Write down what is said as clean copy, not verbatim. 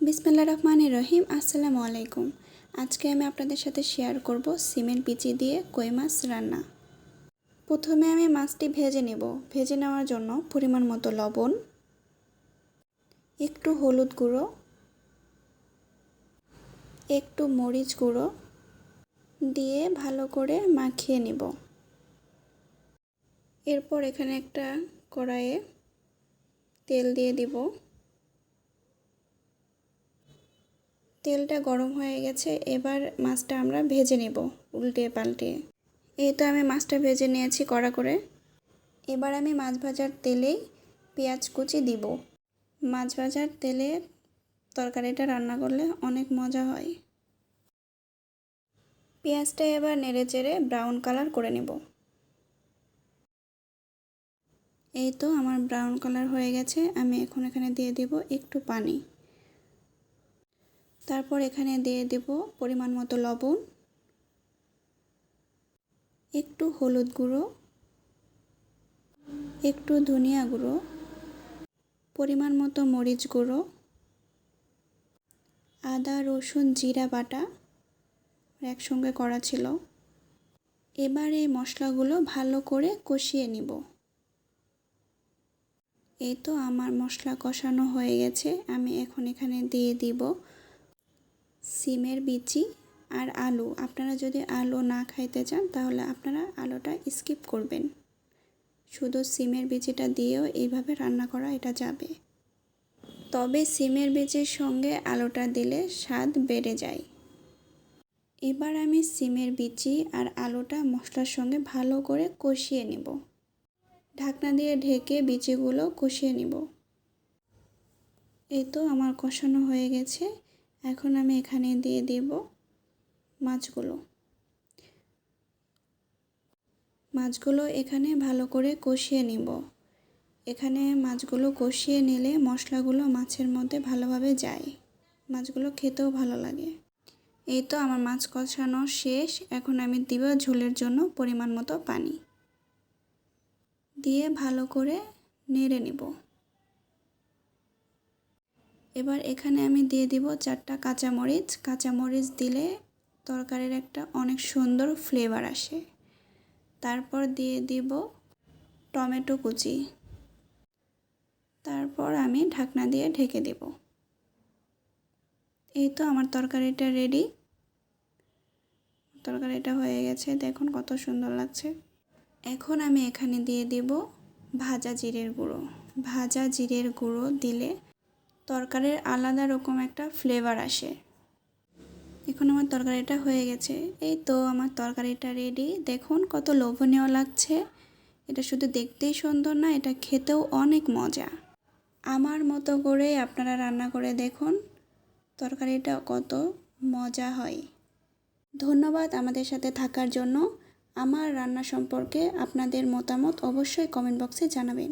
বিসমিল্লাহির রহমানির রহিম। আসসালামু আলাইকুম। আজকে আমি আপনাদের সাথে শেয়ার করব সিমের বিচি দিয়ে কই মাছ রান্না। প্রথমে আমি মাছটি ভেজে নেব। ভেজে নেওয়ার জন্য পরিমাণ মতো লবণ, একটু হলুদ গুঁড়ো, একটু মরিচ গুঁড়ো দিয়ে ভালো করে মাখিয়ে নেব। এরপর এখানে একটা কড়াইয়ে তেল দিয়ে দিব। তেলটা গরম হয়ে গেছে, এবার মাছটা আমরা ভেজে নেব উল্টে পাল্টে। এই তো আমি মাছটা ভেজে নিয়েছি কড়া করে। এবার আমি মাছ ভাজার তেলেই পেঁয়াজ কুচি দিব। মাছ ভাজার তেলে তরকারিটা রান্না করলে অনেক মজা হয়। পেঁয়াজটা এবার নেড়ে চেড়ে ব্রাউন কালার করে নেব। এই তো আমার ব্রাউন কালার হয়ে গেছে। আমি এখন এখানে দিয়ে দেব একটু পানি। তারপর এখানে দিয়ে দেব পরিমাণ মতো লবণ, একটু হলুদ গুঁড়ো, একটু ধনিয়া গুঁড়ো, পরিমাণ মতো মরিচ গুঁড়ো, আদা রসুন জিরা বাটা একসঙ্গে করা ছিল। এবার এই মশলাগুলো ভালো করে কষিয়ে নিব। এই তো আমার মশলা কষানো হয়ে গেছে। আমি এখন এখানে দিয়ে দিব সিমের বিচি আর আলু। আপনারা যদি আলু না খাইতে চান তাহলে আপনারা আলুটা স্কিপ করবেন। শুধু সিমের বিচিটা দিয়েও এইভাবে রান্না করা এটা যাবে। তবে সিমের বিচির সঙ্গে আলুটা দিলে স্বাদ বেড়ে যায়। এবার আমি সিমের বিচি আর আলুটা মশলার সঙ্গে ভালো করে কষিয়ে নেব। ঢাকনা দিয়ে ঢেকে বিচিগুলো কষিয়ে নেব। এই তো আমার কষানো হয়ে গেছে। এখন আমি এখানে দিয়ে দেব মাছগুলো এখানে ভালো করে কষিয়ে নিব। এখানে মাছগুলো কষিয়ে নিলে মশলাগুলো মাছের মধ্যে ভালোভাবে যায়, মাছগুলো খেতেও ভালো লাগে। এই তো আমার মাছ কষানো শেষ। এখন আমি দিব ঝোলের জন্য পরিমাণ মতো পানি দিয়ে ভালো করে নেড়ে নেব। এবার এখানে আমি দিয়ে দিব 4টা কাঁচামরিচ। কাঁচামরিচ দিলে তরকারির একটা অনেক সুন্দর ফ্লেভার আসে। তারপর দিয়ে দিব টমেটো কুচি। তারপর আমি ঢাকনা দিয়ে ঢেকে দেব। এই তো আমার তরকারিটা রেডি। তরকারিটা হয়ে গেছে, দেখুন কত সুন্দর লাগছে। এখন আমি এখানে দিয়ে দেব ভাজা জিরের গুঁড়ো। ভাজা জিরের গুঁড়ো দিলে তরকারির আলাদা রকম একটা ফ্লেভার আসে। এখন আমার তরকারিটা হয়ে গেছে। এই তো আমার তরকারিটা রেডি। দেখুন কত লোভনীয় লাগছে। এটা শুধু দেখতেই সুন্দর না, এটা খেতেও অনেক মজা। আমার মতো করে আপনারা রান্না করে দেখুন তরকারিটা কত মজা হয়। ধন্যবাদ আমাদের সাথে থাকার জন্য। আমার রান্না সম্পর্কে আপনাদের মতামত অবশ্যই কমেন্ট বক্সে জানাবেন।